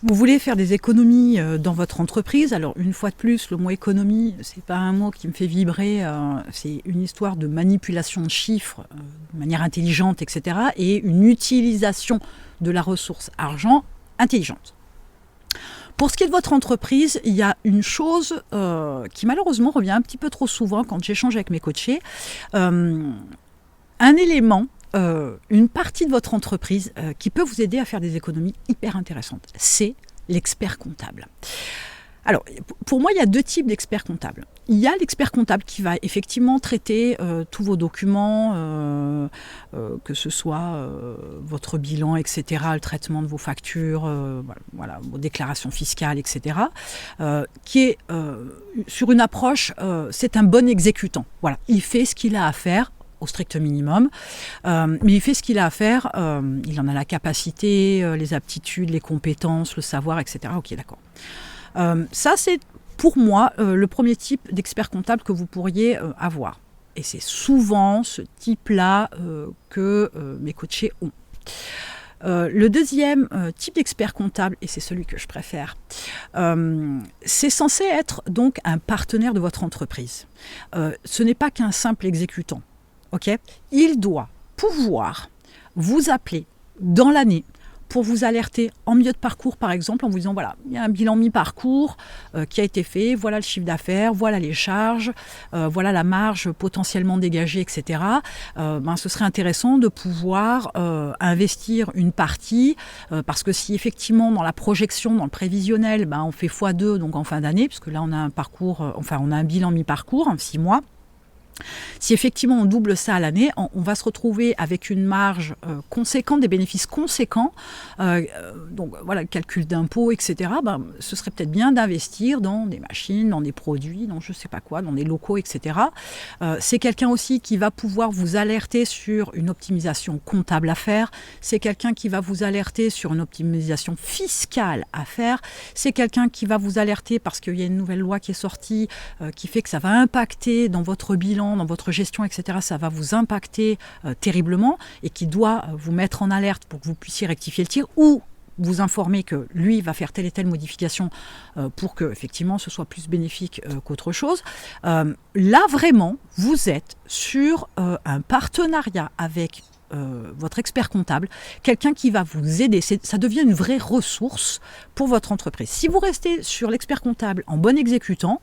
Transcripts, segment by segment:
Vous voulez faire des économies dans votre entreprise. Alors une fois de plus, le mot économie, c'est pas un mot qui me fait vibrer, c'est une histoire de manipulation de chiffres de manière intelligente, etc. et une utilisation de la ressource argent intelligente. Pour ce qui est de votre entreprise, il y a une chose qui malheureusement revient un petit peu trop souvent quand j'échange avec mes coachés. Un élément, une partie de votre entreprise qui peut vous aider à faire des économies hyper intéressantes, c'est l'expert comptable. Alors, pour moi, il y a deux types d'experts comptables. Il y a l'expert comptable qui va effectivement traiter tous vos documents, que ce soit votre bilan, etc., le traitement de vos factures, voilà, vos déclarations fiscales, etc., qui est sur une approche, c'est un bon exécutant. Voilà, il fait ce qu'il a à faire au strict minimum, mais il fait ce qu'il a à faire, il en a la capacité, les aptitudes, les compétences, le savoir, etc. Ok, d'accord. Ça, c'est pour moi le premier type d'expert comptable que vous pourriez avoir. Et c'est souvent ce type-là que mes coachés ont. Le deuxième type d'expert comptable, et c'est celui que je préfère, c'est censé être donc un partenaire de votre entreprise. Ce n'est pas qu'un simple exécutant. Okay, il doit pouvoir vous appeler dans l'année pour vous alerter en milieu de parcours, par exemple, en vous disant, voilà, il y a un bilan mi-parcours qui a été fait, voilà le chiffre d'affaires, voilà les charges, voilà la marge potentiellement dégagée, etc. Ce serait intéressant de pouvoir investir une partie, parce que si effectivement, dans la projection, dans le prévisionnel, on fait x2, donc en fin d'année, puisque là, on a un parcours, on a un bilan mi-parcours, 6 mois. Si effectivement on double ça à l'année, on va se retrouver avec une marge conséquente, des bénéfices conséquents. Donc voilà, le calcul d'impôts, etc. Ce serait peut-être bien d'investir dans des machines, dans des produits, dans je ne sais pas quoi, dans des locaux, etc. C'est quelqu'un aussi qui va pouvoir vous alerter sur une optimisation comptable à faire. C'est quelqu'un qui va vous alerter sur une optimisation fiscale à faire. C'est quelqu'un qui va vous alerter parce qu'il y a une nouvelle loi qui est sortie qui fait que ça va impacter dans votre bilan, dans votre gestion, etc., ça va vous impacter terriblement et qui doit vous mettre en alerte pour que vous puissiez rectifier le tir ou vous informer que lui va faire telle et telle modification pour que effectivement ce soit plus bénéfique qu'autre chose. Là vraiment, vous êtes sur un partenariat avec votre expert comptable, quelqu'un qui va vous aider. Ça devient une vraie ressource pour votre entreprise. Si vous restez sur l'expert comptable en bon exécutant,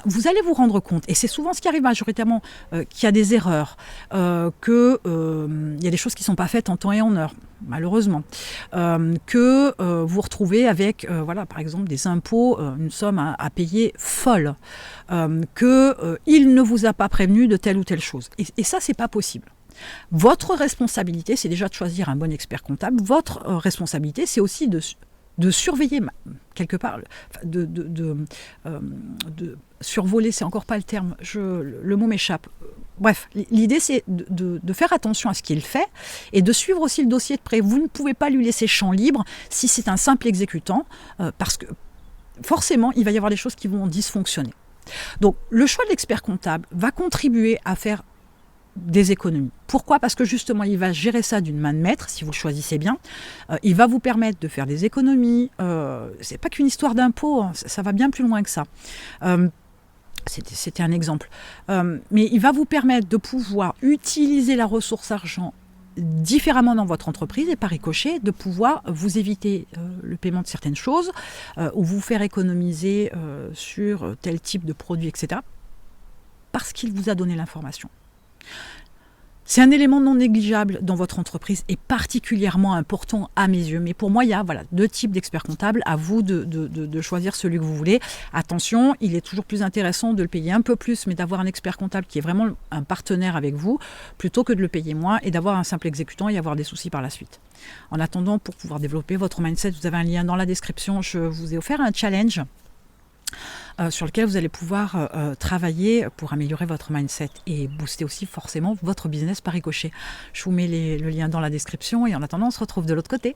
vous allez vous rendre compte, et c'est souvent ce qui arrive majoritairement, qu'il y a des erreurs, qu'il y a des choses qui ne sont pas faites en temps et en heure, malheureusement, que vous retrouvez avec, par exemple, des impôts, une somme à payer folle, qu'il ne vous a pas prévenu de telle ou telle chose. Et ça, c'est pas possible. Votre responsabilité, c'est déjà de choisir un bon expert comptable. Votre responsabilité, c'est aussi de surveiller, quelque part, de survoler, c'est encore pas le terme, le mot m'échappe. Bref, l'idée, c'est de faire attention à ce qu'il fait et de suivre aussi le dossier de près. Vous ne pouvez pas lui laisser champ libre si c'est un simple exécutant, parce que forcément, il va y avoir des choses qui vont dysfonctionner. Donc, le choix de l'expert comptable va contribuer à faire des économies. Pourquoi ? Parce que justement, il va gérer ça d'une main de maître, si vous le choisissez bien. Il va vous permettre de faire des économies. C'est pas qu'une histoire d'impôt, hein, ça va bien plus loin que ça. C'était un exemple. Mais il va vous permettre de pouvoir utiliser la ressource argent différemment dans votre entreprise et par ricochet de pouvoir vous éviter le paiement de certaines choses ou vous faire économiser sur tel type de produit, etc. parce qu'il vous a donné l'information. C'est un élément non négligeable dans votre entreprise et particulièrement important à mes yeux. Mais pour moi, il y a deux types d'experts comptables. À vous de choisir celui que vous voulez. Attention, il est toujours plus intéressant de le payer un peu plus, mais d'avoir un expert comptable qui est vraiment un partenaire avec vous, plutôt que de le payer moins et d'avoir un simple exécutant et avoir des soucis par la suite. En attendant, pour pouvoir développer votre mindset, vous avez un lien dans la description. Je vous ai offert un challenge sur lequel vous allez pouvoir travailler pour améliorer votre mindset et booster aussi forcément votre business par ricochet. Je vous mets le lien dans la description et en attendant, on se retrouve de l'autre côté.